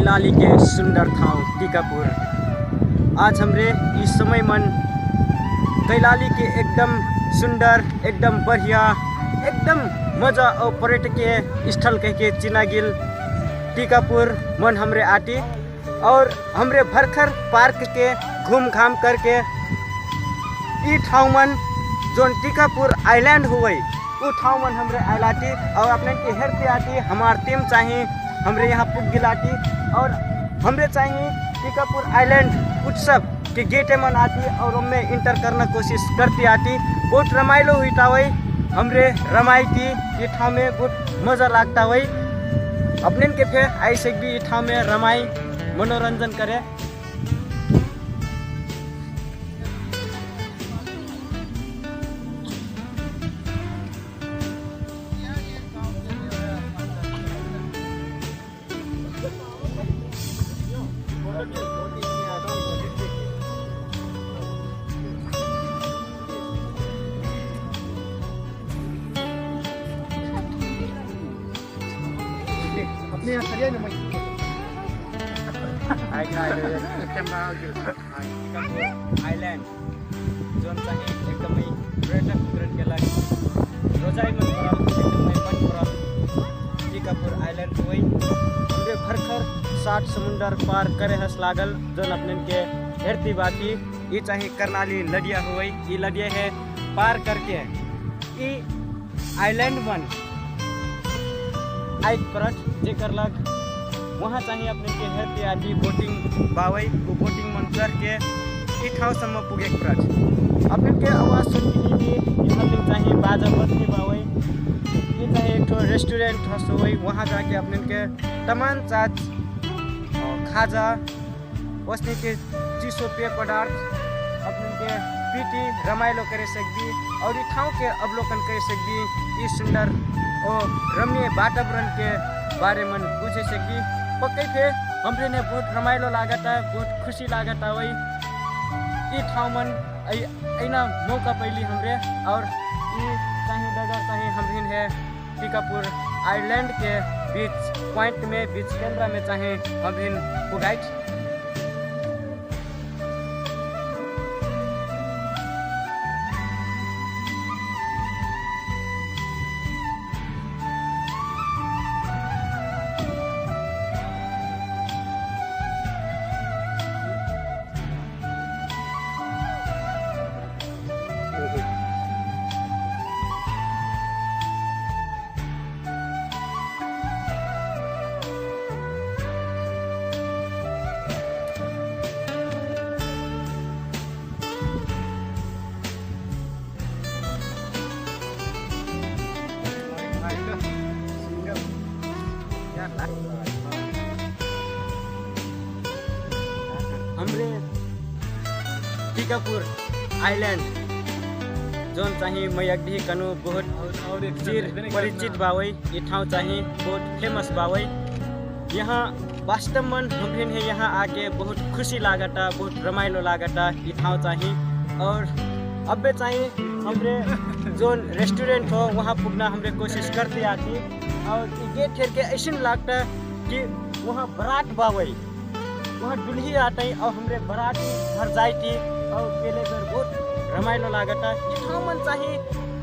कैलाली के सुंदर ठाव टीकापुर। आज हमरे इस समय मन कैलाली के एकदम सुंदर, एकदम बढ़िया, एकदम मजा और पर्यटकीय स्थल कह के चिनागिल टीकापुर मन हमरे आती और हमरे भरखर पार्क के घूम घाम करके ई ठाव मन जोन टीकापुर आइलैंड हुई वो ठाव मन हमरे आइलाती और अपने के हेरते आती। हमार टीम चाहिए हमरे यहाँ पुग गिलाती और हमरे चाहिए टीकापुर आइलैंड उत्सव के गेटे मन आती और उनमें इंटर करना कोशिश करती आती। बहुत रमाइलो हुई था वही हमरे रमाई की ये ठाव में बहुत मज़ा लगता वही अपने के फिर ऐसे भी ये ठाव में रमाई मनोरंजन करे। अपने यहाँ करिए ना मैं आइलैंड जोन चाहिए एकदम पर्यटक के लागि रोजाई मन परल एकदम मन परल टीकापुर आइलैंड हुई हमरे भरखर 60 समुंदर पार करे हस लागल जोन अपने के हेरती बाती ये चाहिए करनाली लडिया हुई। ये लडिया है पार करके ये आइलैंड मन आइक परत जेकर लग वहाँ चाहिए अपने के हेरती आती बोटिंग बावई वो बोटिंग मन चढ़ के ई ठाउँसम्म पुगे परत अपने के आवाज़ सुन के ये चाहिए बाजा बजती बावई ये चाहिए एक रेस्टोरेंट हसोई वहाँ जाके अपने के तमाम चाज खाजा बसने के चिसो पेय पदार्थ अपने के पीटी रमाइलो करे सकती और ये ठाउँ के अवलोकन करे सकती। ये सुंदर और रम्य वातावरण के बारे में पूछे सकती पक्के थे हमरे ने बहुत रमाइलो लागता बहुत खुशी लागता वही ये ठाउँ मन ऐना मौका पैली हमरे और ये चाहिए डगर चाहिए हमरिन है टीकापुर आइलैंड के बीच पॉइंट में बीच केंद्र में चाहिए हमरिन पुगाइट। हमरे टीकापुर आइलैंड जोन चाहिए मैं अगदी कनु बहुत चिर परिचित बावई ये ठाव चाहिए बहुत फेमस बावई। यहाँ वास्तव में हमरे है यहाँ आके बहुत खुशी लागता बहुत रमाइलो लागता ये ठाव चाहिए और अब चाहिए हमरे जोन रेस्टोरेंट हो वहाँ पुगना हमरे कोशिश करते आती और गेट ठेर के ऐसा लगता कि वहाँ बारात बावई वहाँ दुल्ही आते और हमरे बारात घर जाती और पहले घर बहुत रमाइलो लागता। ये ठाउँ मन चाहिए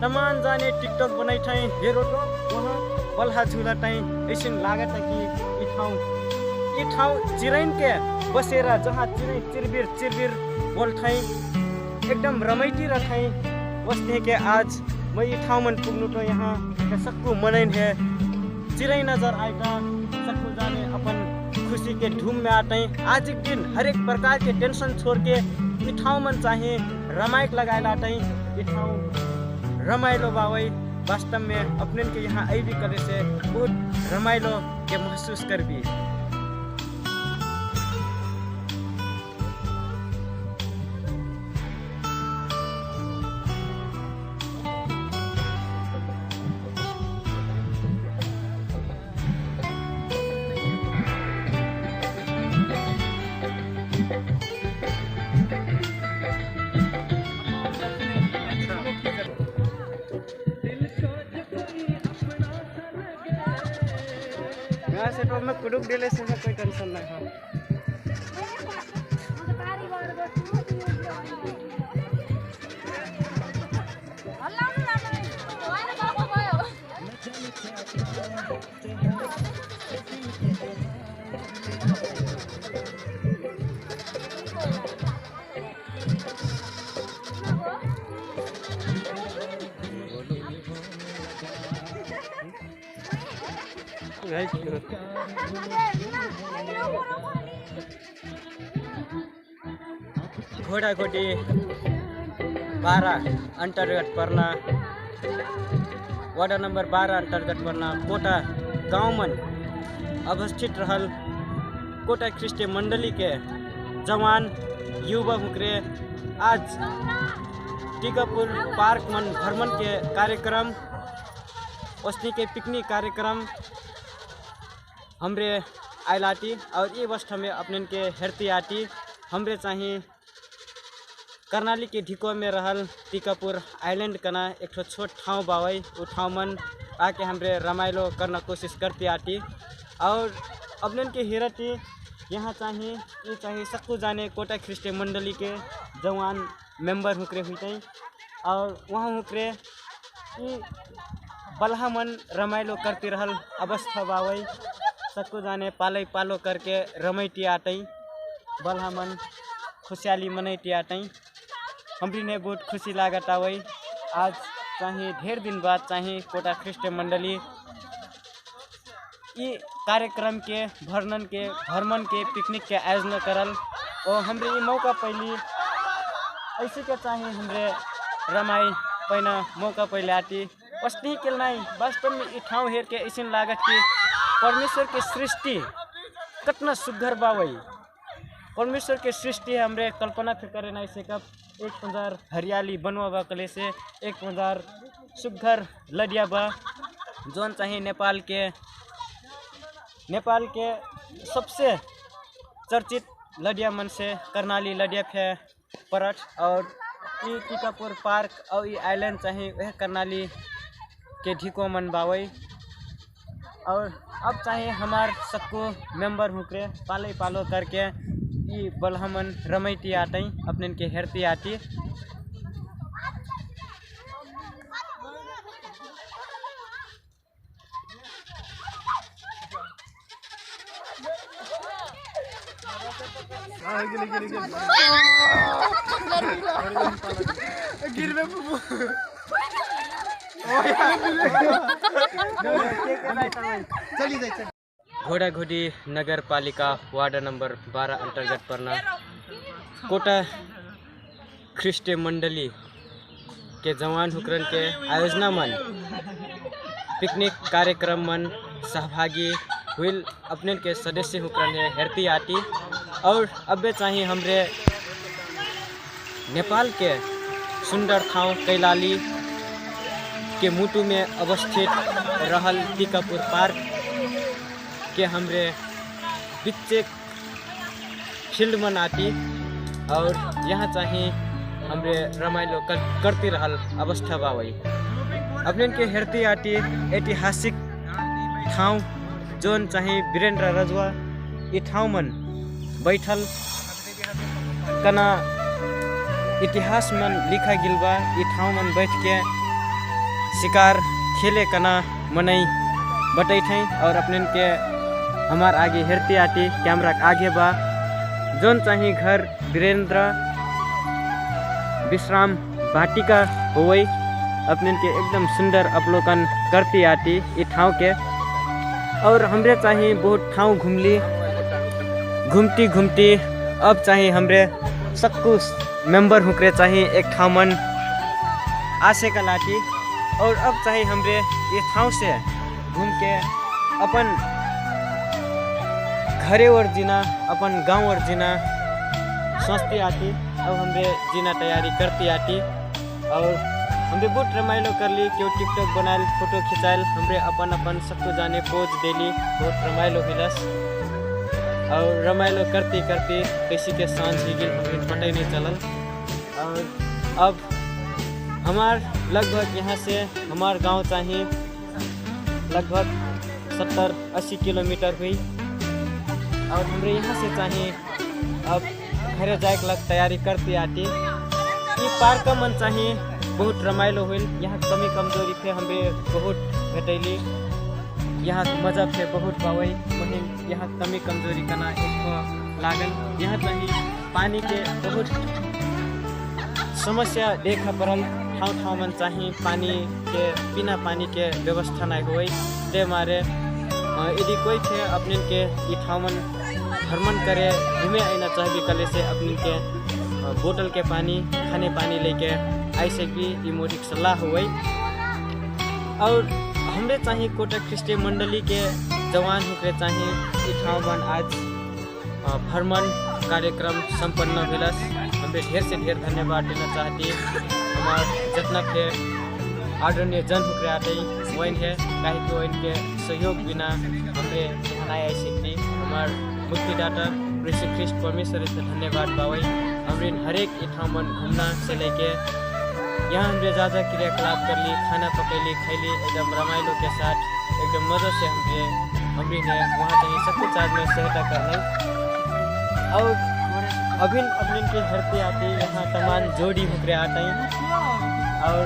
तमाम जाने टिकटॉक बनाई थे हेरो तो वहाँ बल्हा झूला टाइम ऐसा लागता कि ये ठाउँ चिरैन के बसेरा जहाँ चिरै चिरबिर चिरबिर बोल थे एकदम रमाइती रखे बसने के आज मैं ये ठाउँ मन पुग्नु तो यहाँ सक्कु मनैन है चिरै नजर आएगा सक्कु जाने अपन खुशी के धूम में आते हैं। आज एक दिन हर एक प्रकार के टेंशन छोड़ के ये ठाउँ मन चाहिए रमाइक लगाए लाते हैं। ये ठाउँ रमाइलो बावई वास्तव में अपने के यहाँ आई भी करे से बहुत रमाइलो के महसूस कर भी। यहाँ से तो मैं कुडुक डेले से कोई टेंशन नहीं है। घोडाघोटी 12 अंतर्गत पर्ना वार्ड नंबर 12 अंतर्गत पर्ना कोटा गाँव में अवस्थित रहल कोटा ख्रिस्टी मंडली के जवान युवा हुक्रे आज टीकापुर पार्क मन भ्रमण के कार्यक्रम उसनी के पिकनिक कार्यक्रम हमरे आइलाटी और ये वस्त हमें अपने के हेरती आटी हमरे चाहिए कर्णाली के ढिको में रहल टीकापुर आइलैंड कना एक छोट ठाव बावई उ ठाव मन आके हमरे रमाइलो करना कोशिश करती आटी और अपने के हेरती यहाँ चाहिए ये चाहिए सकू जाने कोटा ख्रिस्टी मंडली के जवान मेंबर हुक्रे हुई और वहाँ हुक्रे बल्हा मन रमाइलो करती रहल अवस्था बावई सबको जाने पालै पालो करके रमैती आटई बल्हा मन खुशहाली मनैती आटई हमरी ने बहुत खुशी लागत आवई। आज चाहिए ढेर दिन बाद चाहिए कोटा ख्रिस्टी मंडली ये कार्यक्रम के भ्रमण के पिकनिक के आयोजन करल और हमरे ये मौका पहली ऐसे के चाहिए हमरे रमाई पैना मौका पहले आती वस्ती के नहीं वास्तव में ये ठाव हेर के ऐसे लागत कि परमेश्वर के सृष्टि कितना सुघर बावई परमेश्वर के सृष्टि हमरे कल्पना फिर करे नहीं सकब एक पंजार हरियाली बनवा बा कले से एक पंजार सुघर लडिया बा जोन चाहिए नेपाल के सबसे चर्चित लडिया मन से कर्णाली लडिया फे परट और ये टीकापुर पार्क और ये आइलैंड चाहिए वह कर्णाली के ढिको मन बावई और अब चाहिए हमार सबको मेंबर हुक्रे पाले पालो करके ये बलहमन रमैती आटई अपने के हेरती आटी घोडाघोटी नगर पालिका वार्ड नंबर 12 अंतर्गत पर्ना कोटा ख्रिस्टी मंडली के जवान हुक्रन के आयोजना मन पिकनिक कार्यक्रम मन सहभागी हुई अपने के सदस्य हुक्रन है हेरती आटी और अब चाहिए हमरे नेपाल के सुंदर ठाव कैलाली के मुटु में अवस्थित रहल टीकापुर पार्क के हमरे बिच्चे फील्ड मन आती और यहाँ चाहिए हमरे रमाइलो करती रहल अवस्था बावई अपने के हेरती आटी ऐतिहासिक ठाव जोन चाहिए वीरेंद्र रजवा ये ठाव मन बैठल कना इतिहास मन लिखा गिलबा ये ठाव मन बैठ के शिकार खेले कना मनई बटै थे और अपने के हमार आगे हेरती आती कैमरा आगे बा जोन चाहिए घर वीरेंद्र विश्राम वाटिका होई अपने के एकदम सुंदर अवलोकन करती आती ये ठाव के और हमरे चाहिए बहुत ठाव घूमती अब चाहिए हमरे सबको मेंबर हुक्रे चाहिए एक ठाव मन आसे का लाठी और अब चाहिए हमरे ये ठाव से घूम के अपन घरे और जीना अपन गांव और जीना सोचती आती अब हमरे जीना तैयारी करती आती और हमरे बहुत रमाइलो कर ली क्यों टिकटॉक बनाए फोटो खिंचाएल हमरे अपन सबको जाने पोज देली बहुत रमाइलो हिलस और रमाइलो करती कैसी के सांझ ही गिल हमरे पता ही नहीं चलल और अब हमार लगभग यहाँ से हमार गांव चाहिए लगभग 70-80 किलोमीटर हुई। और हमरे यहाँ से चाहिए अब घरे जाए के लग तैयारी करती आती। ये पार्क मन चाहिए बहुत रमाइलो हुई। यहाँ कमी कमजोरी थे हमरे बहुत घटैली। यहाँ मजा थे बहुत पावई वहीं यहाँ कमी कमजोरी करना एक लागल। यहाँ चाहिए पानी के बहुत समस्या देखा पड़ल। ठाव मन चाहिए पानी के बिना पानी के व्यवस्था नहीं हुई। ते मारे यदि कोई थे अपने के ठाव मन भ्रमण करे घूमे आना चाहिए कले से अपने के बोतल के पानी खाने पानी लेके ऐसे भी ये मोटी सलाह हुई। और हमरे चाहिए कोटक ख्रिस्टी मंडली के जवान होकर चाहिए ठाव मन आज भ्रमण कार्यक्रम संपन्न भेलस। हमें ढेर से ढेर धन्यवाद देना चाहती। हमारे जितना के आदरणीय जन होकर आते वही है कहीं तो इनके सहयोग बिना हमें यहाँ आई सकती। हमारे मुक्तिदाता ऋषि ख्रिस्ट परमेश्वर से धन्यवाद पावई। हमरे हरेक ठाव मन घूमना से लेके यहाँ हमरे ज़्यादा क्रियाकलाप कर ली, खाना पकैली खैली एकदम रमाइलो के साथ एकदम मज़े से हमरे ने वहाँ चाहिए सब कुछ आज में सहायता करना। और अभी अपने के हरते आते यहाँ तमाम जोड़ी होकर आते हैं। और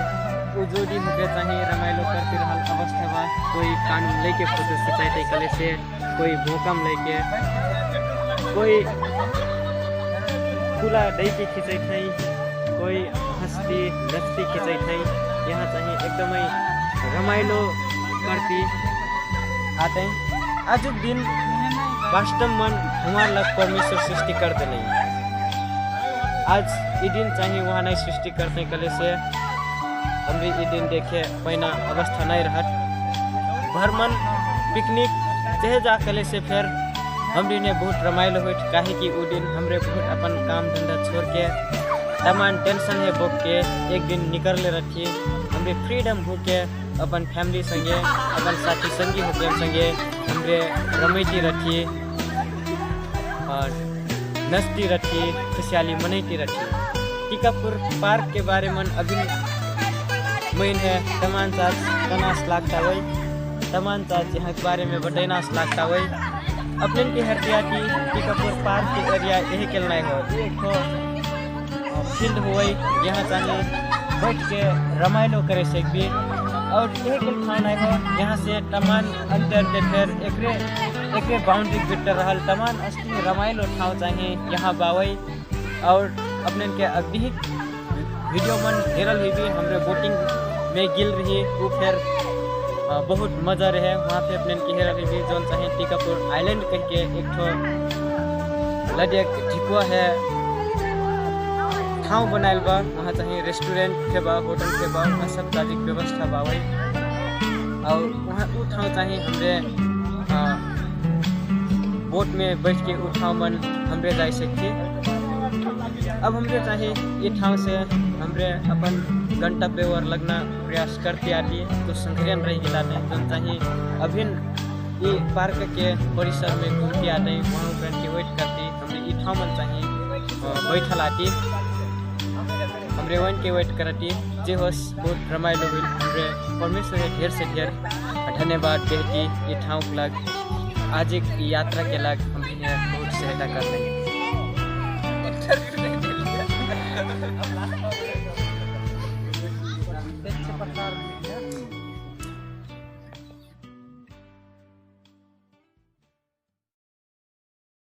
वो जोड़ी होकर चाहिए रमाइलो करते रहा अवस्था बा। कोई कानून लेके फोटो खिंचाते कले से, कोई भूकंप लेके, कोई फूला दई के खिंचाई थी, कोई हंसती नचती खिंचाई थी। यहाँ चाहिए एकदम रमाइलो करती आते हैं। आज दिन वास्तव मन हमारे लग परमेश्वर सृष्टि कर दे नहीं। आज ये दिन चाहिए वहाँ नहीं सृष्टि करते कले से हम ये दिन देखे पहना अवस्था नहीं रहा। भ्रमण पिकनिक चाहे जा कले से फिर हमरे ने बहुत रमाइलो हुई। काहे कि वो दिन हमरे बहुत अपन काम धंधा छोड़ के तमाम टेंशन है बोक के एक दिन निकल ले रखी। हमरे फ्रीडम हो के अपन फैमिली संगे अपन साथी संगी होकर संगे हमरे रमैती रखी और नचती रखी खुशहाली मनैती रखी। टीकापुर पार्क के बारे में अभी मैन है तमाम चार्ज तनास लागता हुई, तमाम चार्ज यहाँ के बारे में बटैनास लागता हुई। अपने की हरतिया की टीकापुर पार्क के एरिया यही के नहीं हो एक फील्ड हुई। यहाँ चाहिए बैठ के रमाइलो करे से भी और एक ठाव नहीं हो। यहाँ से तमाम अंतर के फिर एक बाउंड्री बिटर रहा तमाम असली रमाइलो ठाव चाहिए यहाँ बावई। और अपने के अभी वीडियो मन घेरल हुई भी हमरे बोटिंग में गिल रही वो फिर बहुत मज़ा रहे। वहाँ पे अपने की हेरल हुई जो चाहिए टीकापुर आइलैंड कह के एक ठो लड़िया ठिकुआ है ठाव बनायल बा। वहाँ चाहिए रेस्टोरेंट के बा, होटल के बा, वहाँ सब ताजी व्यवस्था बा वही। और वहाँ वो ठाव चाहिए हमरे बोट में बैठ के वो ठाव मन हमरे जा सकते। अब हमरे चाहिए ये ठाव से हमरे अपन गंतव्य और लगना प्रयास करते आती तो संग्रहण रही गिलाते जो चाहिए अभी ये पार्क के परिसर में घूमते आते हैं। वहाँ पर के वेट करती हमरे ये ठाव मन चाहिए बैठल आती हमरे वन के वेट करती जे होस बहुत रमाइलो हुई। हमरे परमेश्वर ढेर से ढेर धन्यवाद देती ये ठाव लग आज एक यात्रा के लग हमने बहुत सहायता कर रही।